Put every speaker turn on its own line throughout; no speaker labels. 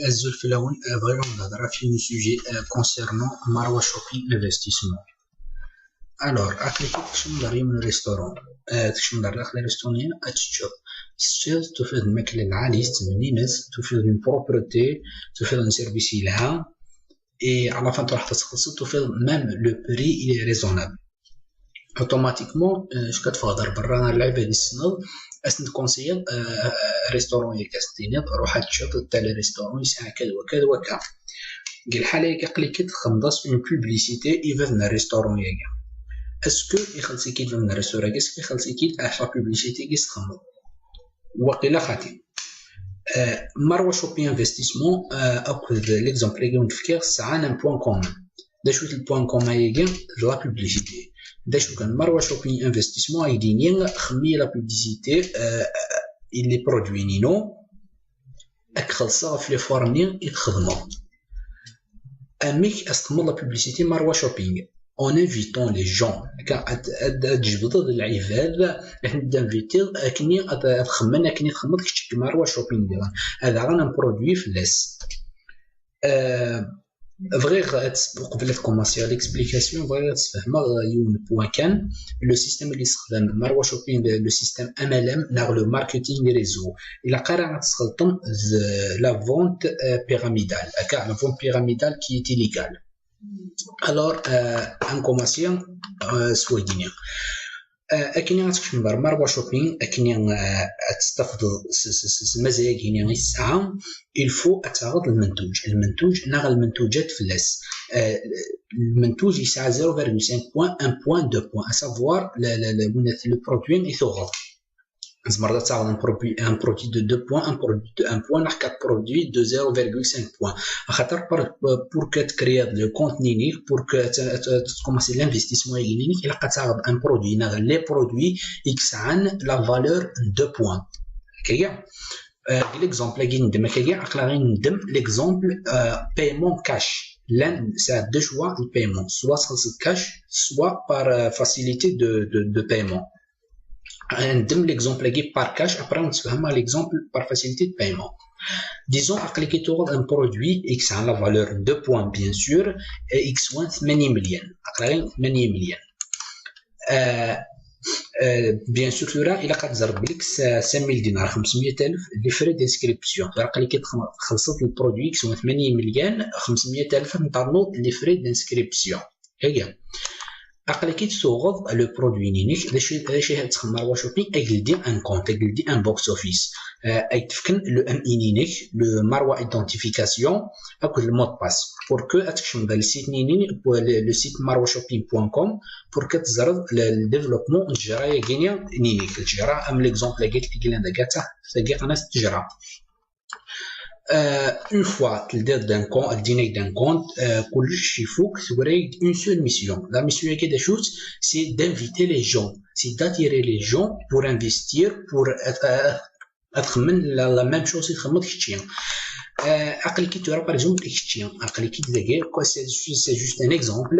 الزول في الأول vraiment نهضر في un sujet concernant Marwa Shopping Investissement. Alors, appliquer تشمل من ريستورون تشمل داخل الريستوران أتشوف تفيد الماكلة العالية تمني ناس تفيد من بروبرتي تفيد من سيرفيسي لها et à la fin راح تخلص تفيد même le prix il est raisonnable. اوتوماتيكمون اش كتفاضر برا اللعبه ديال السنض اسند كونسيال ريستورون يكاستينيط روح تشوف تاع الريستورون يسعى كذا وكذا وكذا قال حاليا كليكيت خمضاس اون بوبليسيتي يفن الريستورون ياكا اسكو يخلصي كيد من الريستورون اسكو يخلصي كيد احا بوبليسيتي كيس خمض وقيلا خاطي مروه شوبي انفستيسمون اخذ ليكزامبل اللي نفكر ساعه ان بوين كومون دا شويه البوين كومون ياكا لا بوبليسيتي داش كان مروه شوبين انفستيسمون ايدينيا خميه لا بوبليسيتي اللي برودوي نينو اك خلصها في لي فورني يخدموا اميك استعمل لا بوبليسيتي مروه شوبينغ اون انفيتون لي جون تجبد العباد نبدا انفيتي كني تخمن كني تخمم كتشك مروه شوبينغ هذا غانا برودوي فلاس Vrai, pour commencer l'explication, vrai, c'est un point qu'un le système de Marwa Shopping, le système MLM, le marketing réseau. Il a carrément la vente pyramidale, la vente pyramidale qui est illégale. Alors, en commençant, soit guinéen. أكني غتكشف من مروه شوبين أكني تستفضل المزايا كاينين الساعه الفو تعرض المنتوج ناغ المنتوجات فلاس المنتوج يسعى 0.5 بوين 1 بوين 2 بوين اسافوار لو برودوي يثوغ زمرة تعرض ان برودوي دو 2 بوين ان بوين ناح 4 برودوي دو 0.5 بوين خاطر بور كتكريا لو كونتوني نيك بور تكوماسي لانفستيسمون يغنينيك الا كتعرض ان برودوي ناغ لي برودوي اكس عن لا فالور 2 بوين هكايا ليكزامبل كي ندم هكايا عقلا غير ندم ليكزامبل بايمون كاش لان سا دو شوا البايمون سوا تخلص كاش سوا بار فاسيليتي دو بايمون ندم ليكزامبل كي بار كاش ابري نتفهم ليكزامبل بار فاسيليتي دو بايمون disons appliquer tout un produit x à la valeur 2 points bien sûr et x1 80 مليون اقرا 80 مليون bien sûr là il a كتضرب لك 5000 دينار 500000 لي فري ديسكريبسيون راك كي خلصت البرودوي x 80 مليون 500000 نطرنو لي فري ديسكريبسيون هي عقل كي تسوغض لو برودوي نينيك داشي تخمم مروه شوبين اجلدي ان كونت اجلدي ان بوكس اوفيس اي تفكن لو ام اي نينيك لو مروه ايدنتيفيكاسيون اكو المود باس بور كو اتكشم دال السيت نيني لو سيت marwashopping.com بور كتزرد الديفلوبمون الجرايه كينيا نينيك الجرا ام ليكزامبل قالت لك لان داكاتا تلقى ناس تجرا une fois le dîner d'un compte, il faut que tu aies une seule mission. La mission qui est chose, c'est d'inviter les gens, c'est d'attirer les gens pour investir, pour être la même chose que tu as. Tu auras par exemple quoi, c'est juste un exemple.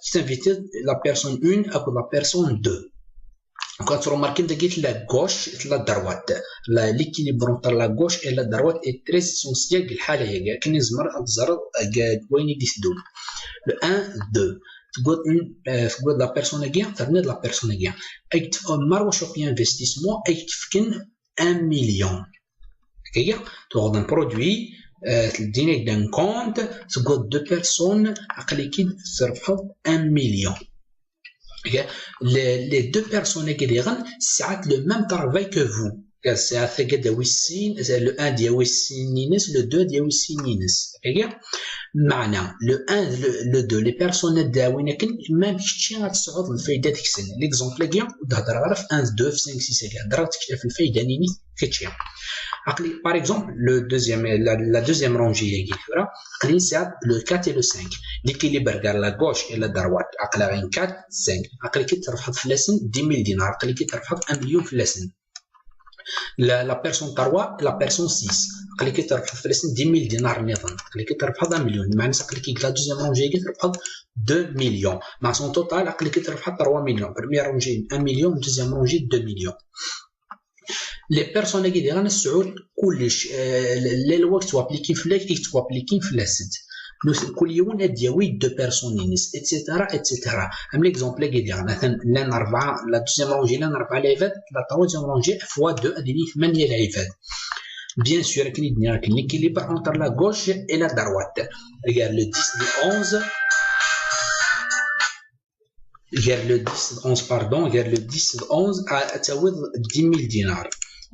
Tu invites la personne 1 à la personne 2. Quand tu remarques que la gauche et la droite, l'équilibre entre la gauche et la droite est très essentiel في الحالة هي كاين زمر أبزر وين يديسدون le 1 2 تقول la personne كيا ترني la personne كيا أي مروه شوبي انفستيسمون أي تفكن 1 مليون كيا تاخذ un produit تديني d'un compte تقول 2 personnes عقلي كي تصرفها 1 مليون les deux personnes qui diront c'est le même travail que vous c'est à fait le 1 diawissines le 2 diawissines معنى le 1 le 2 les personnes داوين لكن ما فيش تصعد الفايده ديك السنه ليكزامبل كيا تهضر غير في 1 2 في 5 6 هضره تكتشف الفايده نيني كتشي عقلي par exemple le deuxième la deuxième rangée هي كيفرا عقلي c'est le 4 et le 5 l'équilibre قال la gauche et la droite عقلي غير 4 5 عقلي كي ترفض في لسن 10000 دينار عقلي كي ترفض 1 مليون في لسن la personne 3 la personne 6 عقلي كي ترفض في لسن 10000 دينار نظن عقلي كي ترفض 1 مليون معنى عقلي كي لا دوزيام رونجي كي ترفض 2 مليون مع son total عقلي كي ترفض 3 مليون première rangée 1 مليون deuxième rangée 2 مليون لي بيرسون اللي غادي نسعود كلش لي لوا تو ابليكي في لاك تو ابليكي في لاسد كل يوم دياوي دو بيرسونينس اتسيتيرا اتسيتيرا ام ليكزومبل اللي غادي مثلا لان 4 لا دوزيام رونجي لان 4 لعيبات لا تروزيام رونجي فوا 2 اديني 8 لعيبات bien sûr qu'il y a un équilibre entre la gauche et la droite. Regarde le 10 du 11. Regarde le 10 11 pardon, regarde le 10 11 à تساوي 10000 دينار.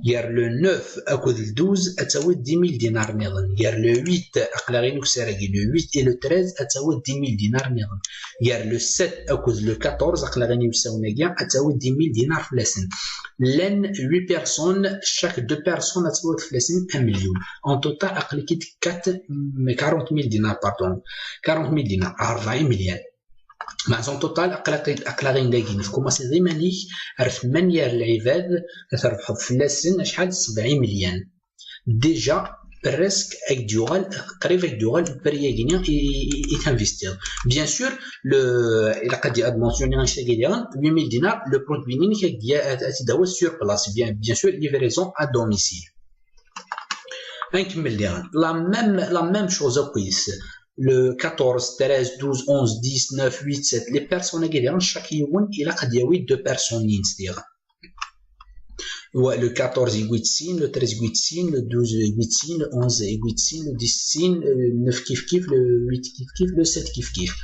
Regarde le 9 أكود ال 12 أتساوي 10000 دينار نظن. Regarde le 8 أقلا غير نكسرقي le 8 et le 13 أتساوي 10000 دينار نظن. Regarde le 7 أكود le 14 أقلا غير نساوي نجا أتساوي 10000 دينار في لسن. لن 8 personnes chaque 2 personnes أتساوي في لسن 1 مليون. En total أقلكيت 40000 دينار pardon 40000 دينار 40 مليون. مع زون توتال أقلا غير نداكين في كوماسي ديما نيك عرف 8 العباد تربحوا في لاسن شحال 70 مليون ديجا بريسك اكدوغال قريب اكدوغال بريا غينيا يتانفيستير بيان سور لو الى قد ادمونسيوني غنشري ديال 8000 دينار لو برودوي نيك تداول سور بلاص بيان سور ليفريزون ا دوميسيل نكمل ليها لا ميم شوز كويس le 14, 13, 12, 11, 10, 9, 8, 7 les personnes qui viennent chaque jour il a قد يوي 2 personnes c'est-à-dire le 14 يقول سين le 13 يقول سين le 12 يقول سين le 11 يقول سين le 10 سين le 9 كيف كيف le 8 كيف كيف le 7 كيف كيف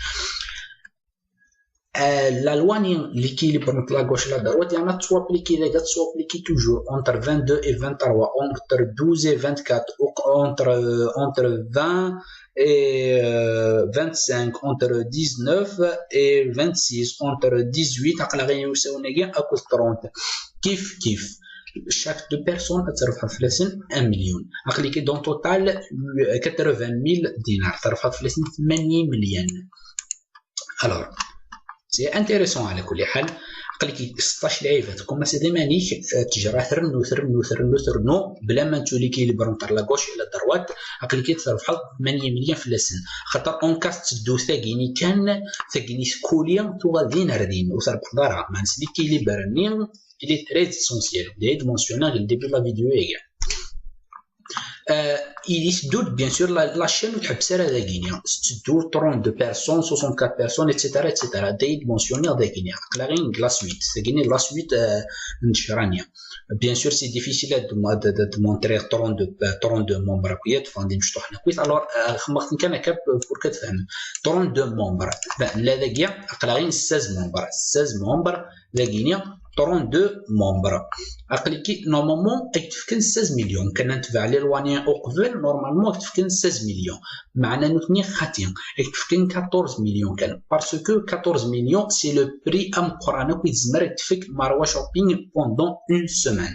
la loi l'équilibre entre la gauche et la droite il y en a soit appliqué toujours entre 22 et 23 entre 12 et 24 entre 20 et 25 entre 19 et 26 entre 18 أقل غير يساوي أكل 30 كيف chaque 2 personnes تربح في لسن 1 مليون أقلكي دون توتال 80000 دينار تربح في لسن 80 مليون alors سي انتريسون على كل حال قالك 16 لعيبه كوماسي ديما نيك تجرى ثرنو بلا ما نتولي كيليبر نتاع لا غوش الى دروات قالك تربح 8 مليون في السن خاطر اون كاست تدو ثاقيني كان ثاقيني كوليا تو غادي ردين وتربح دارها ما نسلي كيليبر نين اللي تري اسونسيال دي مونسيونال le début de la vidéo également il se doute bien sûr la chaîne تحبس على داكينيا تدو 32 personnes 64 personnes etc دايد مونسيونير داكينيا قلاغين لا سويت داكيني لا سويت نشرانيا bien sûr c'est difficile de montrer 32 membres كويت فاندي نشطح كويت alors خمختن كان كاب pour كتفهم 32 membres لا داكيا قلاغين 16 membres داكينيا 32 membres أقلكي نورمالمون أكتفكن 16 مليون كان نتبع لي لوانيا أقبل نورمالمون أكتفكن 16 مليون معنا نوتني خاتين أكتفكن 14 مليون كان باسكو 14 مليون سي لو بري أم قرانا كي تزمر يتفك مروة شوبينغ بوندون اون سومان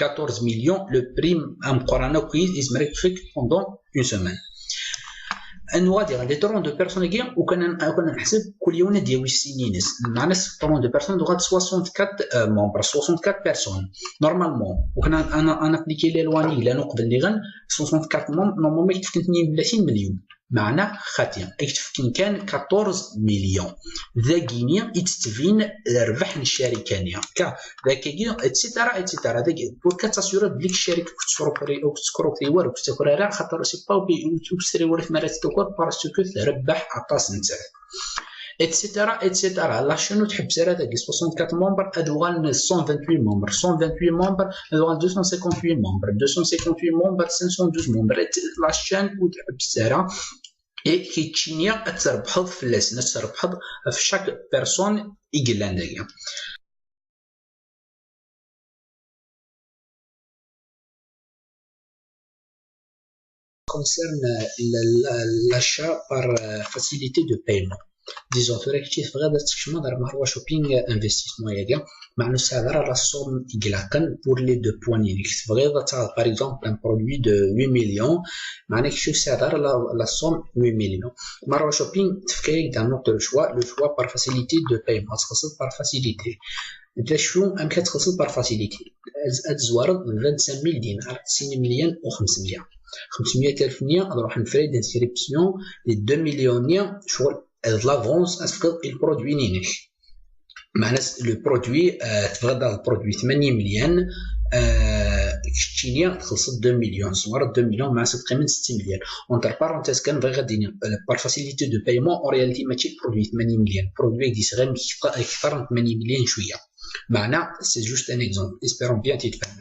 14 مليون لو بري أم قرانا كي تزمر يتفك بوندون اون سومان نوادي غادي 32 بيرسون كي وكنا نحسب كل يوم ديال سنينس معنا 32 بيرسون دوغاد 64 ممبر 64 بيرسون نورمالمون وكنا انا ابليكي لي لواني لا نقبل لي غن 64 نورمالمون يكتفكن 32 مليون معنا خاتيا يكتفكن كان 14 مليون ذا غينيا يتستفين ربح الشركه نيا كا ذاك كي اتسيتيرا ذاك بور كتاسيور بليك الشركه كتسكروبري او كتسكروبري ولا كتسكرا خاطر سي با بي ورث مرات تكور باسكو تربح عطاس نتاع اتسيتيرا لا شنو تحبس على داك 64 ممبر ادوغال 128 ممبر 128 ممبر ادوغال 258 ممبر 258 ممبر 512 ممبر لا شان وتحبس على اي كيتشينيا تربح في الناس تربح في شاك بيرسون يقلان داكيا concerne l'achat par facilité de paiement. Disons que l'actif vrai d'achètement dans le shopping investissement يجا مع نسعر la somme يقلقن pour les deux points نيكس vrai par exemple un produit de 8 millions معناك شو سعر la somme 8 millions مع shopping تفكيك d'un autre choix le choix par facilité de paiement تخصص par facilité انت شو امكن تخصص par facilité ازوار 25000 دينار 9 مليون و500 500,000 نروح نفري دانسكريبسيون لي 2 مليون شغل لافونس اسكو البرودوي نينيش معنا لو برودوي تبغى البرودوي 8 مليون كشتينيا تخلصت 2 مليون صور 2 مليون مع تقريبا 6 مليون اونتر بارونتيز كان بغي غادي بار فاسيليتي دو بايمون اون رياليتي ماشي برودوي 80 مليون برودوي ديس غير اكثر من 80 مليون شويه معنا سي جوست ان اكزومبل اسبيرون بيان تيتفهم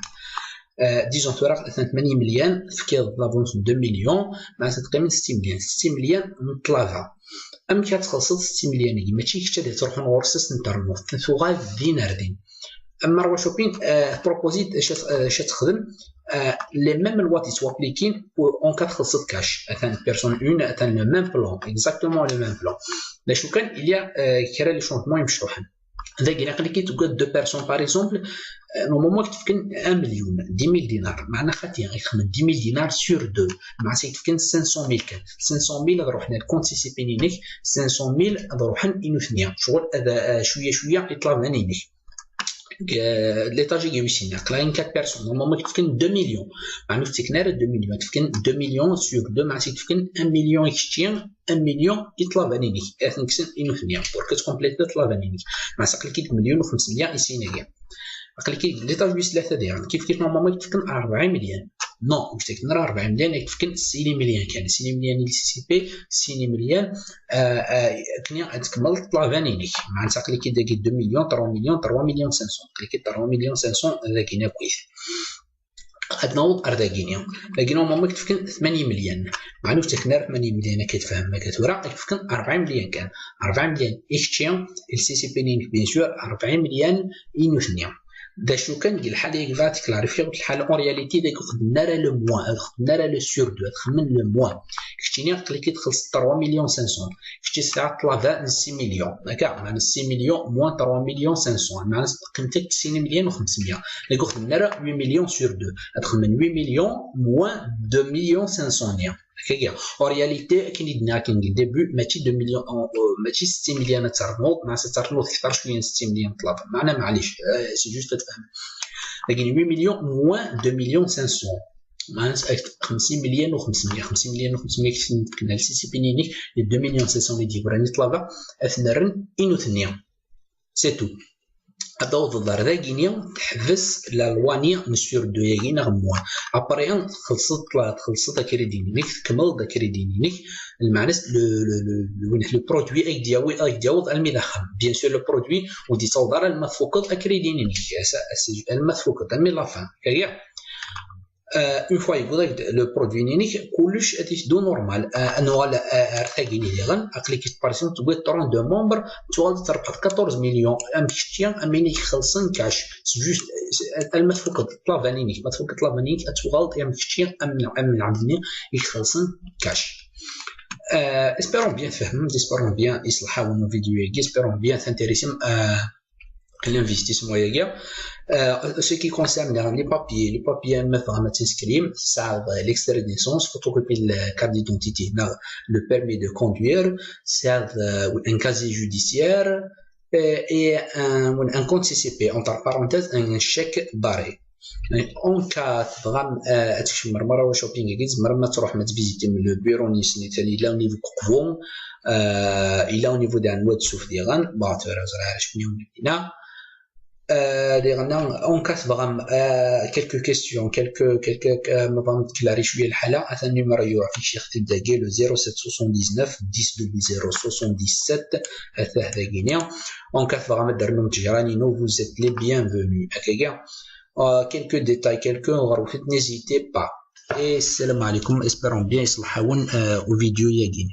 ديجون تورا 80 مليون فكيض لافونس 2 مليون مع تقريبا 6 مليون 6 مليون نطلعها ام كتخلصت 6 مليون ماشي كتشد تروح نورسس انترنت تنفوغا دينار دين اما روا شوبين بروبوزيت اش تخدم لي ميم لوا تيسوابليكين اون كا خلصت كاش مثلا بيرسون اون مثلا لو ميم بلون اكزاكتومون لو ميم بلون لا شو كان اليا كرا لي شونطمون يمشطوحن هذا كي نقلكي تقول دو بيرسون باغ اكزومبل نورمالمون كتفكن 1 مليون 10000 دينار معنا خاطي يخدم 10000 دينار سور 2 مع سيتفكن 500000 كان 500000 نروح للكونت سي سي بي نينيك 500000 نروحن انو ثنيا شغل هذا شويه شويه يطلع لنا نينيك l'étage égoïste là une 4 personnes normalement tu fais 2 millions معناه تكنار 2 مليون تفكن 2 مليون sur 2 مع تفكن 1 مليون يشتين 1 مليون يطلع فانينيك اثنكسن انو ثنيا بور كتكومبليت يطلع فانينيك مع سقلكي مليون و500 يسينيا قلكي l'étage égoïste ثلاثه ديال كيف نورمالمون تفكن 4 مليون نو واش تكن 4 مليون يتفكن 6 مليون كان 6 مليون لي سي بي 6 مليون كنيا تكمل طلع فانينيك مع تقلي كي داكي 2 مليون 3 مليون 3 مليون 500 كليكي 3 مليون 500 داكينا كويس ادناوض ارداكينيا لكن نورمالمون تفكن 8 مليون معناه تكنار 8 مليون كتفهم ما كتورا تفكن 4 مليون كان 4 مليون اكتيان السي سي بي نين بيان سور 4 مليون انو ثنيا دا شو كان ديال الحاله اللي غادي كلاريفي الحاله اون رياليتي داك خدمنا راه لو موان خدمنا راه لو سور دو خمن لو موان كنتيني قلكي تخلص 3 مليون 500 كنتي ساعه طلع 6 مليون هكا معنى 6 مليون موان 3 مليون 500 معنى قيمتك 90 مليون و500 داك خدمنا راه 8 مليون سور 2 تخمن 8 مليون موان 2 مليون 500 هكايا اون رياليتي كاين ديبي ماشي 2 مليون ماشي 6 مليون ترنوض مع ترنوض اكثر شويه 6 مليون طلب معنا معليش سي جوست تفهم لكن 8 مليون موان 2 مليون 500 معناها 50 مليون و500 50 مليون و500 كنا السي سي بي نينيك 2 مليون 500 اللي يجيبوا راني طلبه اثنرن انو ثنيا سي تو هذا الضرر ذا كينيا تحبس لا لوانيا نسير دو ياكينا غموان ابري خلصت كريديني نيك تكمل دا كريديني نيك المعنى لو برودوي اي دياوض الملخم بيان سور لو برودوي ودي تصدر المفوقات كريديني نيك المفوقات الملافان كيا اون فوا يقول لو برودوي نيك كلش اتيدو نورمال انوال ارتاكيني ديغن اقليك بارسون تقول 32 ممبر توال تربح 14 مليون امشتيان اميني خلصن كاش جوست المدفوق طلافانينيك مدفوق طلافانينيك اتوغالط امشتيان امن عبدني يخلصن كاش espérons bien فهم espérons bien يصلحوا من فيديو espérons bien s'intéresser l'investissement ياكيا ce qui concerne les papiers مثلا تسكريم ça l'extrait de naissance photocopie la carte d'identité le permis de conduire ça un casier judiciaire et un compte CCP entre parenthèses un chèque barré اون كا تبغى تكشمر مره شوبينغ كيز مره ما تروح ما تفيزيتي من لو بيرو نيسني تالي لا نيفو كوفون الى نيفو دان واد سوف ديغان باطور زرا شنو هنا ديغنا اون كا تبغى quelques questions quelques ما بغيت كلاري شويه الحاله اثن نيميرو يروح في شيخ تبداكي لو 0779 10 00 هذا كينيا اون كا تبغى ما دار لهم تجراني نو vous êtes les bienvenus هكايا quelques détails quelques n'hésitez pas et salam alaikum espérons bien يصلحون au vidéo ياكين